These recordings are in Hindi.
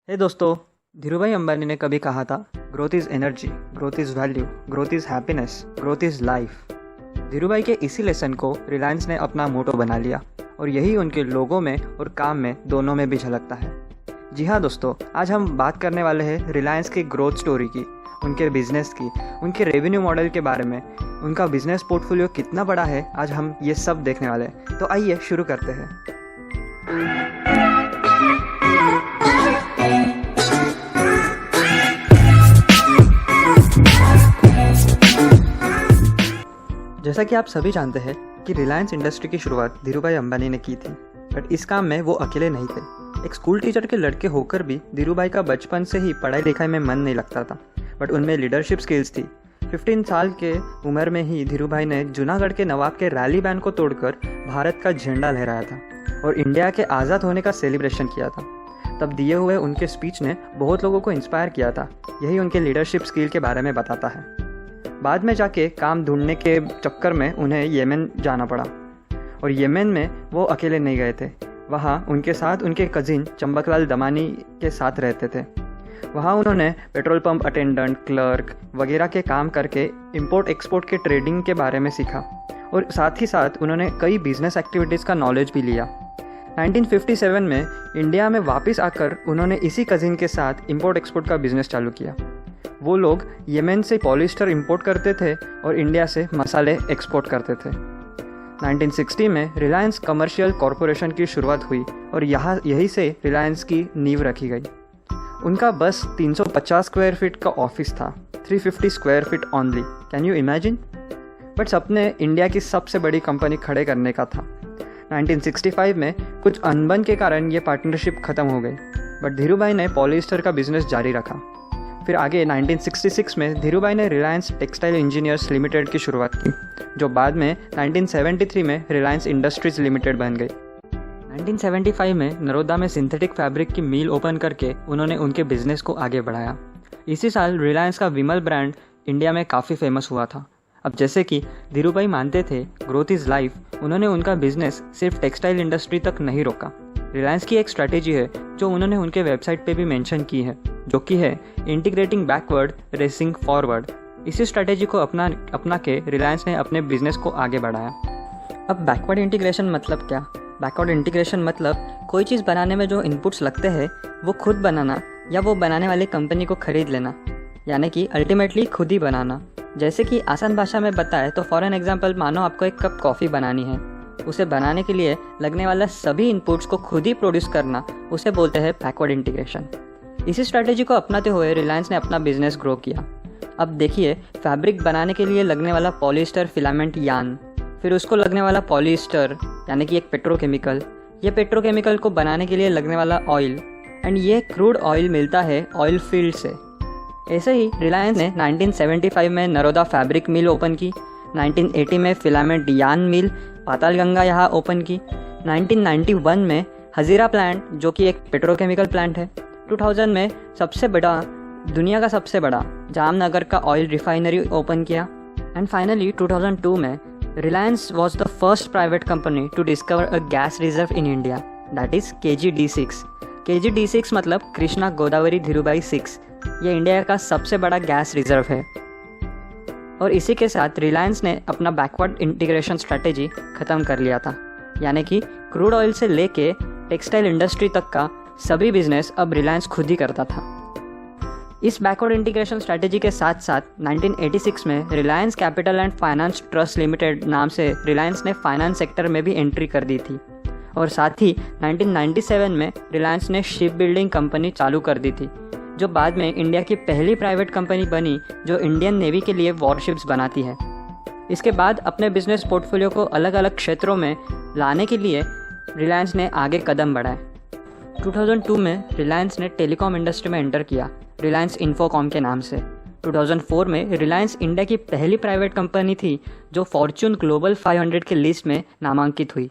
हे दोस्तों, धीरूभाई अंबानी ने कभी कहा था, growth is energy, growth is value, growth is happiness, growth is life. Dhirubhai के इसी लेसन को रिलायंस ने अपना मोटो बना लिया और यही उनके लोगों में और काम में दोनों में भी झलकता है। जी हाँ दोस्तों, आज हम बात करने वाले हैं रिलायंस की ग्रोथ स्टोरी की, उनके बिजनेस की, उनके रेवेन्यू मॉडल के बारे में। उनका बिजनेस पोर्टफोलियो कितना बड़ा है, आज हम ये सब देखने वाले हैं। तो आइए शुरू करते हैं। जैसा कि आप सभी जानते हैं कि रिलायंस इंडस्ट्री की शुरुआत धीरूभाई अंबानी ने की थी, बट इस काम में वो अकेले नहीं थे। एक स्कूल टीचर के लड़के होकर भी धीरूभाई का बचपन से ही पढ़ाई लिखाई में मन नहीं लगता था, बट उनमें लीडरशिप स्किल्स थी। 15 साल के उम्र में ही धीरूभाई ने जूनागढ़ के नवाब के रैली बैन को तोड़कर भारत का झंडा लहराया था और इंडिया के आज़ाद होने का सेलिब्रेशन किया था। तब दिए हुए उनके स्पीच ने बहुत लोगों को इंस्पायर किया था। यही उनके लीडरशिप स्किल के बारे में बताता है। बाद में जाके काम ढूंढने के चक्कर में उन्हें येमेन जाना पड़ा और येमेन में वो अकेले नहीं गए थे। वहाँ उनके साथ उनके कजिन चंबकलाल दमानी के साथ रहते थे। वहाँ उन्होंने पेट्रोल पंप अटेंडेंट, क्लर्क वगैरह के काम करके इंपोर्ट एक्सपोर्ट के ट्रेडिंग के बारे में सीखा और साथ ही साथ उन्होंने कई बिजनेस एक्टिविटीज़ का नॉलेज भी लिया। 1957 में इंडिया में वापस आकर उन्होंने इसी कजिन के साथ इंपोर्ट एक्सपोर्ट का बिजनेस चालू किया। वो लोग येमेन से पॉलिस्टर इंपोर्ट करते थे और इंडिया से मसाले एक्सपोर्ट करते थे। 1960 में रिलायंस कमर्शियल कॉरपोरेशन की शुरुआत हुई और यही से रिलायंस की नींव रखी गई। उनका बस 350 स्क्वायर फीट का ऑफिस था, 350 square feet only. Can you imagine? But सपने इंडिया की सबसे बड़ी कंपनी खड़े करने का था। 1965 में कुछ अनबन के कारण ये पार्टनरशिप ख़त्म हो गई, बट धीरूभाई ने पॉलिस्टर का बिजनेस जारी रखा। फिर आगे 1966 में धीरूभाई ने रिलायंस टेक्सटाइल इंजीनियर्स लिमिटेड की शुरुआत की, जो बाद में 1973 में रिलायंस इंडस्ट्रीज लिमिटेड बन गई। 1975 में नरोदा में सिंथेटिक फैब्रिक की मिल ओपन करके उन्होंने उनके बिजनेस को आगे बढ़ाया। इसी साल रिलायंस का विमल ब्रांड इंडिया में काफ़ी फेमस हुआ था। अब जैसे कि धीरूभाई मानते थे ग्रोथ इज़ लाइफ, उन्होंने उनका बिजनेस सिर्फ टेक्सटाइल इंडस्ट्री तक नहीं रोका। रिलायंस की एक स्ट्रैटेजी है जो उन्होंने उनके वेबसाइट पे भी मेंशन की है, जो कि है इंटीग्रेटिंग बैकवर्ड रेसिंग फॉरवर्ड। इसी स्ट्रैटेजी को अपना के रिलायंस ने अपने बिजनेस को आगे बढ़ाया। अब बैकवर्ड इंटीग्रेशन मतलब क्या? बैकवर्ड इंटीग्रेशन मतलब कोई चीज़ बनाने में जो इनपुट्स लगते हैं वो खुद बनाना या वो बनाने वाली कंपनी को खरीद लेना, यानी कि अल्टीमेटली खुद ही बनाना। जैसे कि आसान भाषा में बताए तो फॉर एन एग्जाम्पल, मानो आपको एक कप कॉफ़ी बनानी है, उसे बनाने के लिए लगने वाला सभी इनपुट्स को खुद ही प्रोड्यूस करना, उसे बोलते हैं बैकवर्ड इंटीग्रेशन। इसी स्ट्रैटेजी को अपनाते हुए रिलायंस ने अपना बिजनेस ग्रो किया। अब देखिए, फैब्रिक बनाने के लिए लगने वाला पॉलिस्टर फिलामेंट यार्न, फिर उसको लगने वाला पॉलिस्टर यानी कि एक पेट्रोकेमिकल, ये पेट्रोकेमिकल को बनाने के लिए लगने वाला ऑयल, एंड ये क्रूड ऑयल मिलता है ऑयल फील्ड से। ऐसे ही रिलायंस ने 1975 में नरोदा फैब्रिक मिल ओपन की, 1980 में फिलामेंट यार्न मिल पातालगंगा यहाँ ओपन की, 1991 में हजीरा प्लांट जो कि एक पेट्रोकेमिकल प्लांट है, 2000 में दुनिया का सबसे बड़ा जामनगर का ऑयल रिफाइनरी ओपन किया, एंड फाइनली 2002 में Reliance was the first private company to discover a gas reserve in India, that is KG-D6। KG-D6 मतलब कृष्णा गोदावरी धीरूभाई 6। ये इंडिया का सबसे बड़ा गैस रिजर्व है। और इसी के साथ रिलायंस ने अपना बैकवर्ड इंटीग्रेशन स्ट्रैटेजी ख़त्म कर लिया था, यानी कि क्रूड ऑयल से लेके टेक्सटाइल इंडस्ट्री तक का सभी बिजनेस अब रिलायंस खुद ही करता था। इस बैकवर्ड इंटीग्रेशन स्ट्रैटेजी के साथ साथ 1986 में Reliance capital and finance trust limited नाम से रिलायंस ने फाइनेंस सेक्टर में भी एंट्री कर दी थी, और साथ ही 1997 में रिलायंस ने शिप बिल्डिंग कंपनी चालू कर दी थी, जो बाद में इंडिया की पहली प्राइवेट कंपनी बनी जो इंडियन नेवी के लिए वॉरशिप्स बनाती है। इसके बाद अपने बिजनेस पोर्टफोलियो को अलग अलग क्षेत्रों में लाने के लिए रिलायंस ने आगे कदम बढ़ाए। 2002 में रिलायंस ने टेलीकॉम इंडस्ट्री में एंटर किया, रिलायंस इन्फोकॉम के नाम से। 2004 में रिलायंस इंडिया की पहली प्राइवेट कंपनी थी जो फॉर्च्यून ग्लोबल 500 की लिस्ट में नामांकित हुई।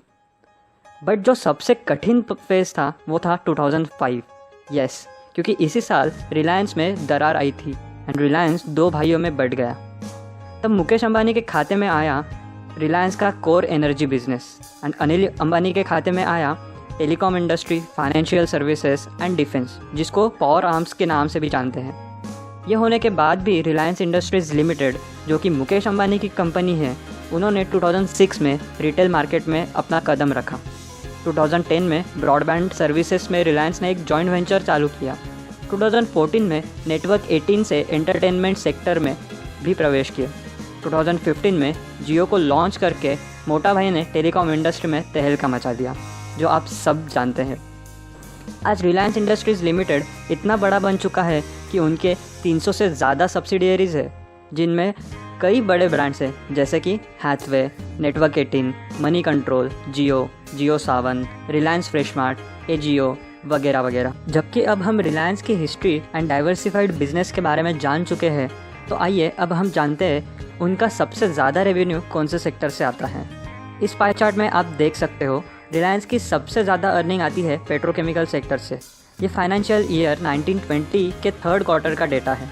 बट जो सबसे कठिन फेज था वो था 2005। यस, क्योंकि इसी साल रिलायंस में दरार आई थी एंड रिलायंस दो भाइयों में बढ़ गया। तब मुकेश अंबानी के खाते में आया रिलायंस का core energy business and Anil Ambani के खाते में आया telecom industry, financial services and defence, जिसको पावर आर्म्स के नाम से भी जानते हैं। ये होने के बाद भी रिलायंस इंडस्ट्रीज़ लिमिटेड, जो कि मुकेश अंबानी की कंपनी है, उन्होंने 2006 में रिटेल मार्केट में अपना कदम रखा। 2010 में ब्रॉडबैंड सर्विसेज में रिलायंस ने एक जॉइंट वेंचर चालू किया। 2014 में नेटवर्क 18 से एंटरटेनमेंट सेक्टर में भी प्रवेश किया। 2015 में जियो को लॉन्च करके मोटा भाई ने टेलीकॉम इंडस्ट्री में तहलका मचा दिया, जो आप सब जानते हैं। आज रिलायंस इंडस्ट्रीज़ लिमिटेड इतना बड़ा बन चुका है कि उनके 300 से ज़्यादा सब्सिडियरीज़ है, जिनमें कई बड़े ब्रांड्स हैं, जैसे कि हैथवे, नेटवर्क 18, मनी कंट्रोल, जियो सावन, रिलायंस फ्रेशमार्ट, एजियो वगैरह वगैरह। जबकि अब हम रिलायंस की हिस्ट्री एंड डाइवर्सिफाइड बिजनेस के बारे में जान चुके हैं, तो आइए अब हम जानते हैं उनका सबसे ज़्यादा रेवेन्यू कौन से सेक्टर से आता है। इस पाई चार्ट में आप देख सकते हो रिलायंस की सबसे ज़्यादा अर्निंग आती है पेट्रोकेमिकल सेक्टर से। ये फाइनेंशियल ईयर 1920 के थर्ड क्वार्टर का डेटा है।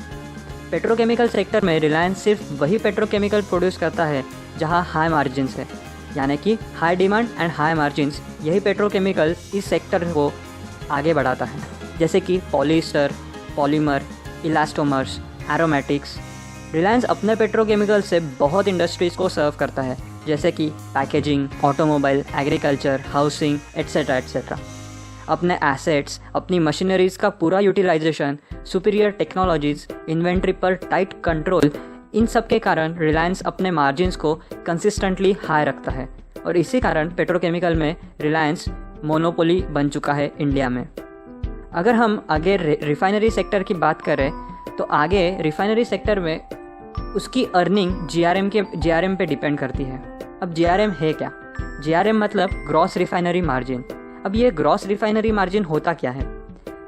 पेट्रोकेमिकल सेक्टर में रिलायंस सिर्फ वही पेट्रोकेमिकल प्रोड्यूस करता है जहां हाई मार्जिन्स है, यानी कि high demand and high margins. यही पेट्रोकेमिकल इस सेक्टर को आगे बढ़ाता है, जैसे कि polyester, polymer, elastomers, aromatics. Reliance अपने पेट्रोकेमिकल से बहुत इंडस्ट्रीज़ को सर्व करता है, जैसे कि packaging, automobile, agriculture, housing etcetera etcetera. अपने एसेट्स, अपनी मशीनरीज़ का पूरा यूटिलाइजेशन, सुपीरियर टेक्नोलॉजीज़, इन्वेंट्री पर टाइट कंट्रोल, इन सब के कारण रिलायंस अपने मार्जिन्स को कंसिस्टेंटली हाई रखता है, और इसी कारण पेट्रोकेमिकल में रिलायंस मोनोपोली बन चुका है इंडिया में। अगर हम आगे रिफाइनरी सेक्टर की बात करें, तो आगे रिफाइनरी सेक्टर में उसकी अर्निंग जीआरएम पे डिपेंड करती है। अब जीआरएम है क्या? जीआरएम मतलब ग्रॉस रिफाइनरी मार्जिन। अब ये ग्रॉस रिफाइनरी मार्जिन होता क्या है?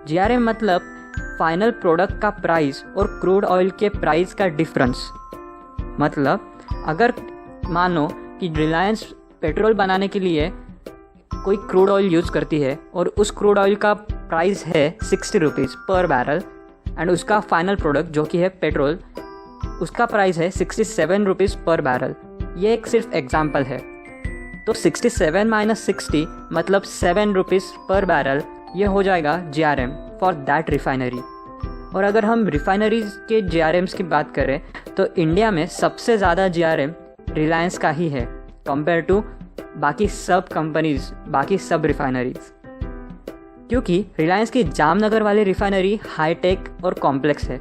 जीआरएम मतलब फाइनल प्रोडक्ट का प्राइस और क्रूड ऑयल के प्राइस का डिफरेंस। मतलब अगर मानो कि रिलायंस पेट्रोल बनाने के लिए कोई क्रूड ऑयल यूज़ करती है और उस क्रूड ऑयल का प्राइस है 60 रुपीज़ पर बैरल, एंड उसका फाइनल प्रोडक्ट जो कि है पेट्रोल, उसका प्राइस है 67 रुपीज़ पर बैरल। ये एक सिर्फ एग्जाम्पल है। तो 67 माइनस 60 मतलब 7 रुपीज़ पर बैरल, ये हो जाएगा जीआरएम फॉर दैट रिफाइनरी। और अगर हम रिफाइनरीज के जीआरएम्स की बात करें, तो इंडिया में सबसे ज़्यादा जीआरएम रिलायंस का ही है कंपेयर टू बाकी सब कंपनीज, बाकी सब रिफाइनरीज। क्योंकि रिलायंस की जामनगर वाली रिफाइनरी हाईटेक और कॉम्प्लेक्स है,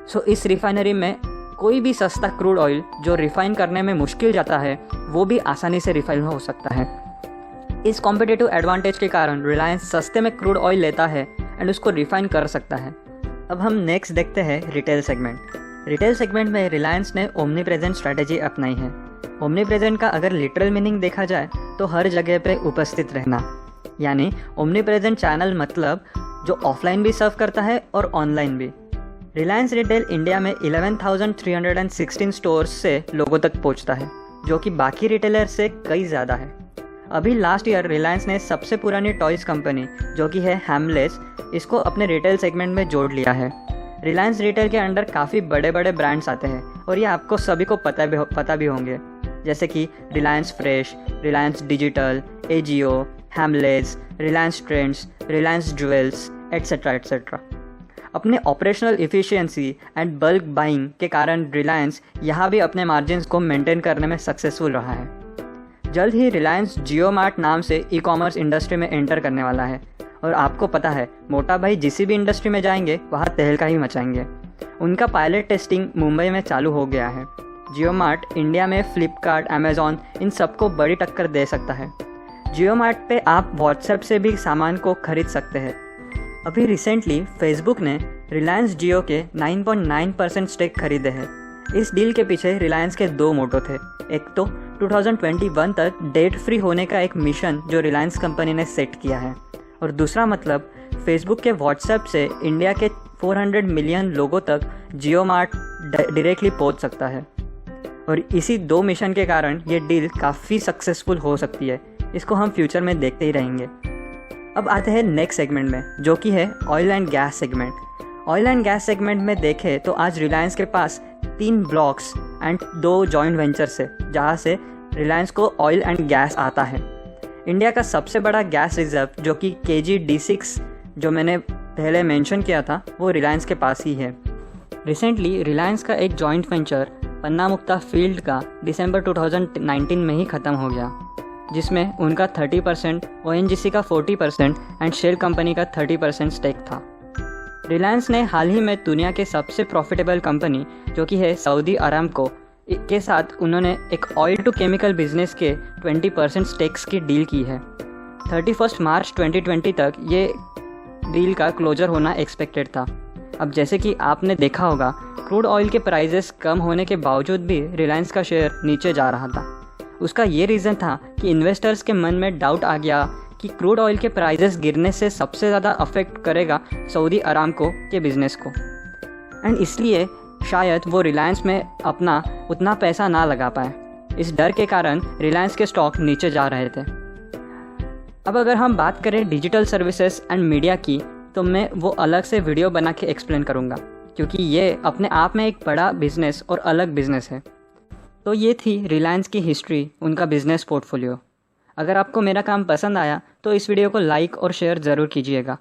सो इस रिफाइनरी में कोई भी सस्ता क्रूड ऑयल जो रिफाइन करने में मुश्किल जाता है, वो भी आसानी से रिफाइन हो सकता है। इस कॉम्पिटिटिव एडवांटेज के कारण रिलायंस सस्ते में क्रूड ऑयल लेता है एंड उसको रिफाइन कर सकता है। अब हम नेक्स्ट देखते हैं रिटेल सेगमेंट। रिटेल सेगमेंट में रिलायंस ने ओमनी प्रेजेंट स्ट्रैटेजी अपनाई है। ओमनी प्रेजेंट का अगर लिटरल मीनिंग देखा जाए तो हर जगह पे उपस्थित रहना, यानी ओमनी प्रेजेंट चैनल मतलब जो ऑफलाइन भी सर्व करता है और ऑनलाइन भी। रिलायंस रिटेल इंडिया में 11,316 स्टोर्स से लोगों तक पहुंचता है, जो कि बाकी रिटेलर से कई ज़्यादा है। अभी लास्ट ईयर रिलायंस ने सबसे पुरानी टॉयज़ कंपनी जो कि है हैमलेस, इसको अपने रिटेल सेगमेंट में जोड़ लिया है। रिलायंस रिटेल के अंडर काफ़ी बड़े बड़े ब्रांड्स आते हैं और ये आपको सभी को पता भी होंगे, जैसे कि Reliance Fresh, Reliance Digital, Ajio, Hamleys, Reliance Trends, Reliance Jewels etcetera etcetera. अपने operational efficiency and bulk buying के कारण रिलायंस यहाँ भी अपने मार्जिन्स को मेंटेन करने में सक्सेसफुल रहा है। जल्द ही रिलायंस जियो मार्ट नाम से ई कॉमर्स इंडस्ट्री में एंटर करने वाला है, और आपको पता है मोटा भाई जिस भी इंडस्ट्री में जाएंगे वहाँ तहलका ही मचाएंगे। उनका पायलट टेस्टिंग मुंबई में चालू हो गया है। जियो मार्ट इंडिया में फ्लिपकार्ट, अमेज़ॉन इन सबको बड़ी टक्कर दे सकता है। जियो मार्ट पे आप व्हाट्सएप से भी सामान को खरीद सकते हैं। अभी रिसेंटली फेसबुक ने रिलायंस जियो के 9.9% स्टेक खरीदे हैं। इस डील के पीछे रिलायंस के दो मोटो थे। एक तो 2021 तक डेट फ्री होने का एक मिशन जो रिलायंस कंपनी ने सेट किया है, और दूसरा मतलब फेसबुक के व्हाट्सएप से इंडिया के 400 मिलियन लोगों तक जियो मार्ट डायरेक्टली पहुंच सकता है। और इसी दो मिशन के कारण ये डील काफ़ी सक्सेसफुल हो सकती है। इसको हम फ्यूचर में देखते ही रहेंगे। अब आते हैं नेक्स्ट सेगमेंट में, जो कि है oil and gas segment. Oil and gas segment में देखें तो आज रिलायंस के पास 3 ब्लॉक्स एंड 2 जॉइंट वेंचर्स है, जहाँ से रिलायंस को ऑयल एंड गैस आता है। इंडिया का सबसे बड़ा गैस रिजर्व जो कि KG-D6 जो मैंने पहले मेंशन किया था वो रिलायंस के पास ही है। रिसेंटली रिलायंस का एक जॉइंट वेंचर पन्ना मुक्ता फील्ड का दिसंबर 2019 में ही ख़त्म हो गया, जिसमें उनका 30%, ONGC का 40% एंड शेल कंपनी का 30% स्टेक था। रिलायंस ने हाल ही में दुनिया के सबसे प्रॉफिटेबल कंपनी जो कि है सऊदी अरामको के साथ उन्होंने एक ऑयल टू केमिकल बिजनेस के 20% स्टेक्स की डील की है। 31 मार्च 2020 तक ये डील का क्लोजर होना एक्सपेक्टेड था। अब जैसे कि आपने देखा होगा, क्रूड ऑयल के प्राइसेस कम होने के बावजूद भी रिलायंस का शेयर नीचे जा रहा था। उसका ये रीज़न था कि इन्वेस्टर्स के मन में डाउट आ गया कि क्रूड ऑयल के प्राइसेस गिरने से सबसे ज़्यादा अफेक्ट करेगा सऊदी अरामको के बिज़नेस को, एंड इसलिए शायद वो रिलायंस में अपना उतना पैसा ना लगा पाए। इस डर के कारण रिलायंस के स्टॉक नीचे जा रहे थे। अब अगर हम बात करें डिजिटल सर्विसेज एंड मीडिया की, तो मैं वो अलग से वीडियो बना के एक्सप्लेन करूँगा, क्योंकि ये अपने आप में एक बड़ा बिजनेस और अलग बिजनेस है। तो ये थी रिलायंस की हिस्ट्री, उनका बिजनेस पोर्टफोलियो। अगर आपको मेरा काम पसंद आया तो इस वीडियो को लाइक और शेयर ज़रूर कीजिएगा।